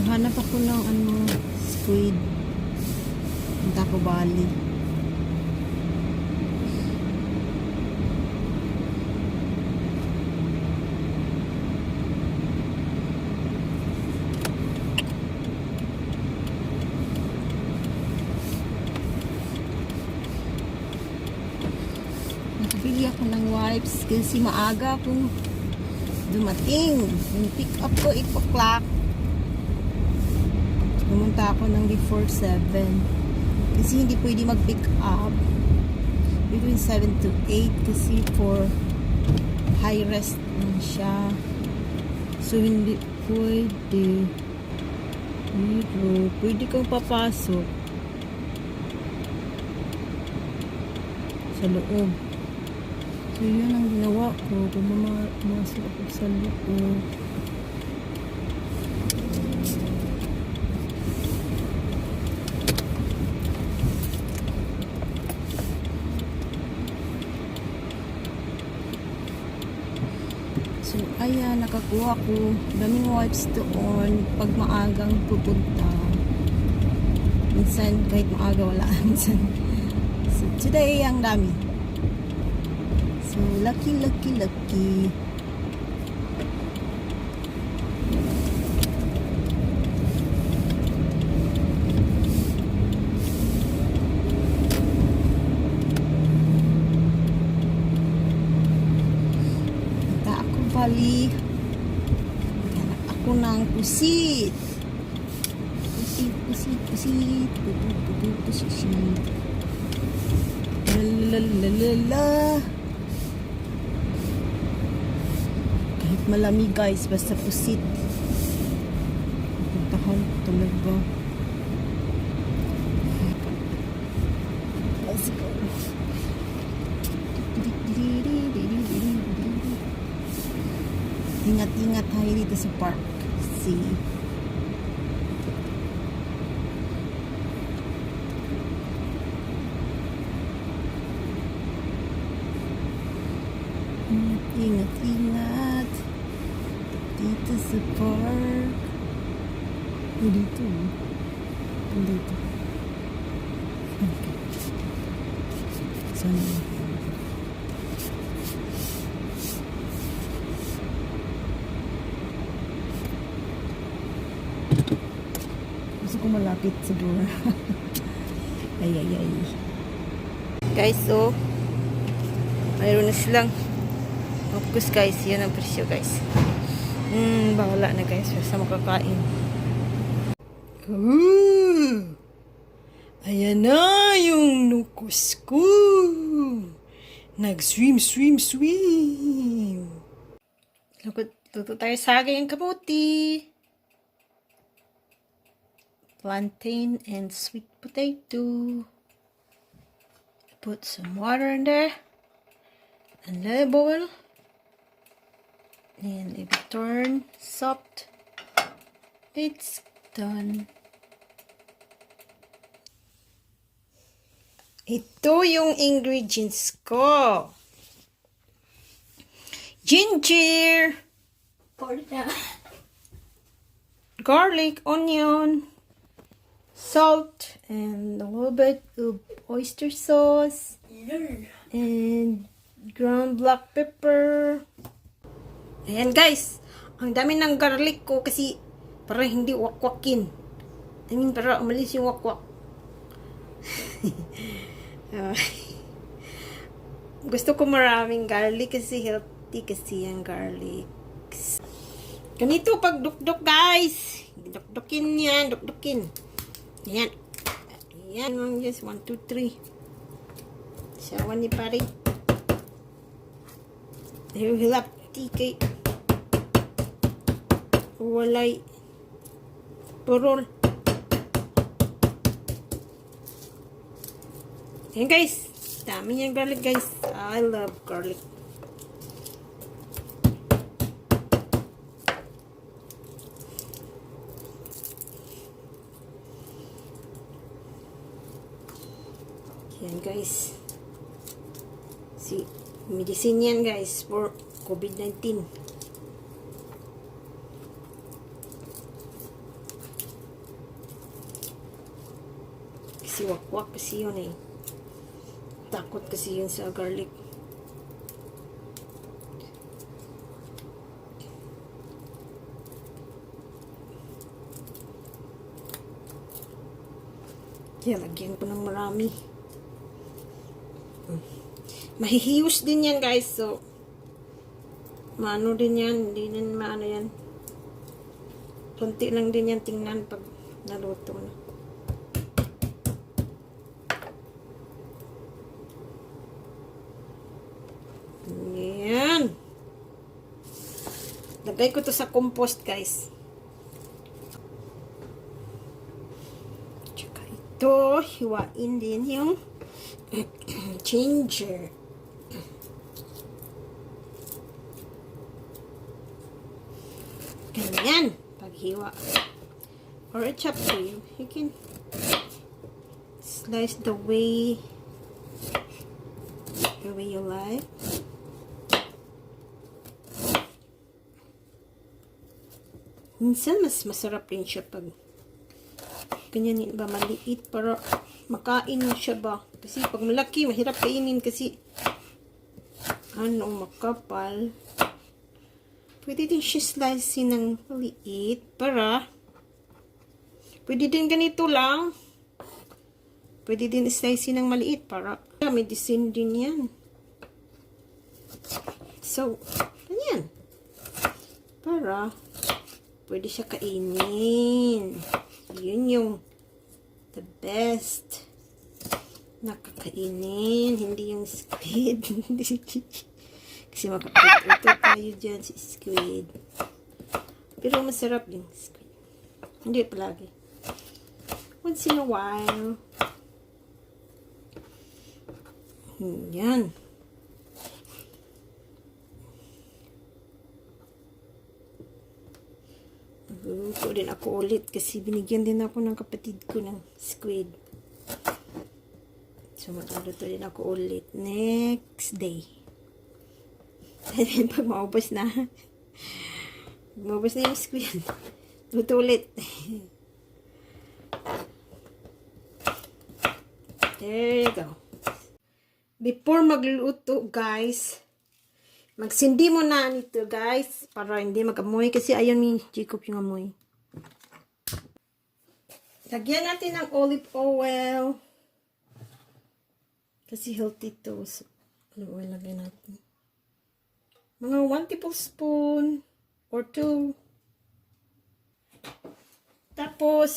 Hanap ako ng squid. Punta ko Bali. Nakabili ako ng wipes kasi maaga akong dumating. Yung pick up ko 8 o'clock. Pumunta ako ng before 7 kasi hindi pwede mag-pick up between 7 to 8 kasi for high rest lang siya, so hindi pwede. Pero pwede kang papasok sa loob. So yun ang ginawa ko, pumasok ako sa loob. So, ayan, nakakuha ko. Daming wipes doon. Pag maagang pupunta. Minsan, kahit maaga, wala. Minsan. So, today, ang dami. So, lucky. Bali, hanap ako ng pusit. Pusit. Lalalala. Kahit malamig guys, basta pusit. Puntahan ko talaga. Let's go. Ingat-ingat tayo dito sa park. See? Ingat dito sa park. Dito. Okay. Sana. Gusto ko malapit sa door. ay. Guys, so mayroon na silang focus guys. Yan ang presyo guys. Bahala na guys sa makakain. Ayan na yung nukos ko. Nag-swim. Luto tayo sa aking kamuti. Plantain and sweet potato. Put some water in there and let it boil, and if it turns soft, it's done. Ito yung ingredients ko: ginger, garlic, onion, salt, and a little bit of oyster sauce, and ground black pepper. Ayan guys, ang dami ng garlic ko kasi para hindi wakwakin. Para umalis yung wakwak. Gusto ko maraming garlic kasi healthy kasi yung garlic. Ganito pag dukduk guys. Dukdukin yan, dukdukin. Ayan. Ayan, just 1, 2, 3. Sawan ni pare. Hilap, tikay. Walay. Purol. Ayan guys. Dami niyang garlic guys. I love garlic. Yan guys. Si medicine yan guys for COVID-19. Siwakwak kasi yun eh. Takot kasi yun sa garlic. Kaya lagyan ko ng marami. Mahihiyos din yan guys. So, maano din yan. Hindi din maano yan. Kunti lang din yan tingnan pag naluto na. Yan. Lagay ko to sa compost guys. Tsaka ito, hiwain din yung ginger. Ganyan. Paghiwa. Or it's up to you. You can slice the way you like. Minsan mas masarap din siya pag ganyan ba maliit para makain mo siya ba. Kasi pag malaki, mahirap kainin kasi makapal. Pwede din siya slice ng maliit para pwede din ganito lang. Pwede din slice ng maliit para medicine din yan. So, ganyan. Para pwede siya kainin. Yun yung the best nakakainin, hindi yung squid. Kasi makapit-uto tayo dyan si squid. Pero masarap yung squid. Hindi palagi. Once in a while. Yan. Magluto din ako ulit kasi binigyan din ako ng kapatid ko ng squid. So, magluto din ako ulit next day. And pag maubos na yung squid, luto ulit. There you go. Before magluto, guys, magsindi mo na nito, guys, para hindi mag-amoy. Kasi ayaw ni Jacob yung amoy. Lagyan natin ng olive oil. Kasi healthy to. So, olive oil lagyan natin. Mga 1 tablespoon or 2. Tapos,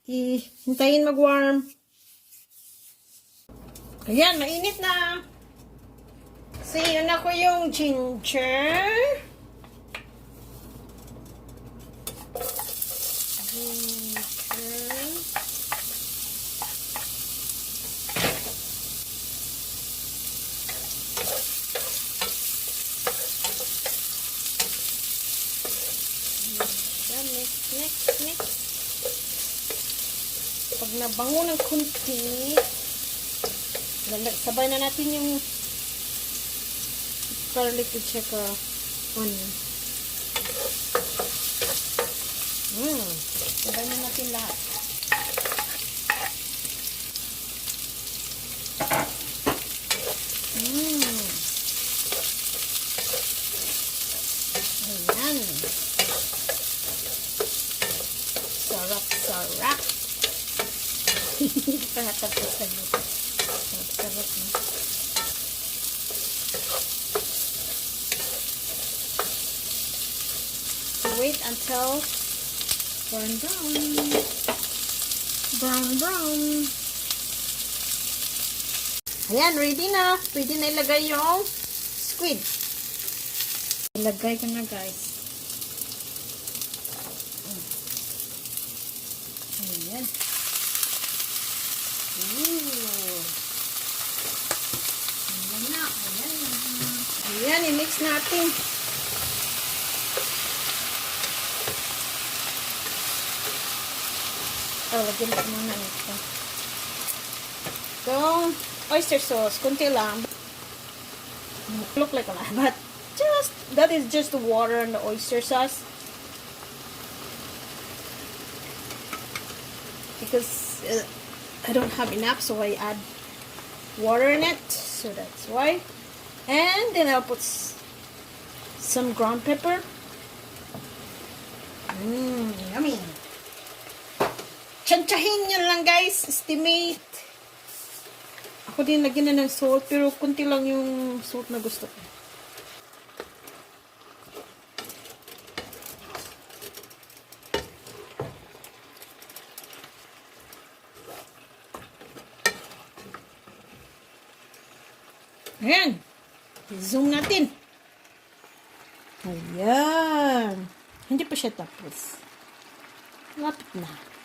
hintayin mag-warm. Ayan, mainit na. So, yun ako yung ginger. Next. Pag nabango ng kunti, sabay na natin yung garlic at saka onion. Sabay na natin lahat. Ayan. Sarap. Pahatapos na dito. Sarap na. Wait until brown. Ayan, ready na. Pwede na ilagay yung squid. Ilagay ko na, guys. Ayan. Ayan, i-mix natin. Lagyan ko muna nito. So, oyster sauce, kunti lang. Look like a lot, but that is just the water and the oyster sauce. Because I don't have enough, so I add water in it. So that's why. And then I'll put some ground pepper. Yummy. Tsantsahin nyo lang guys. Estimate. Ako din lagyan na ng salt, pero kunti lang yung salt na gusto ko. Ayan. Zoom natin. Ayan. Hindi pa siya tapos. Lapit na.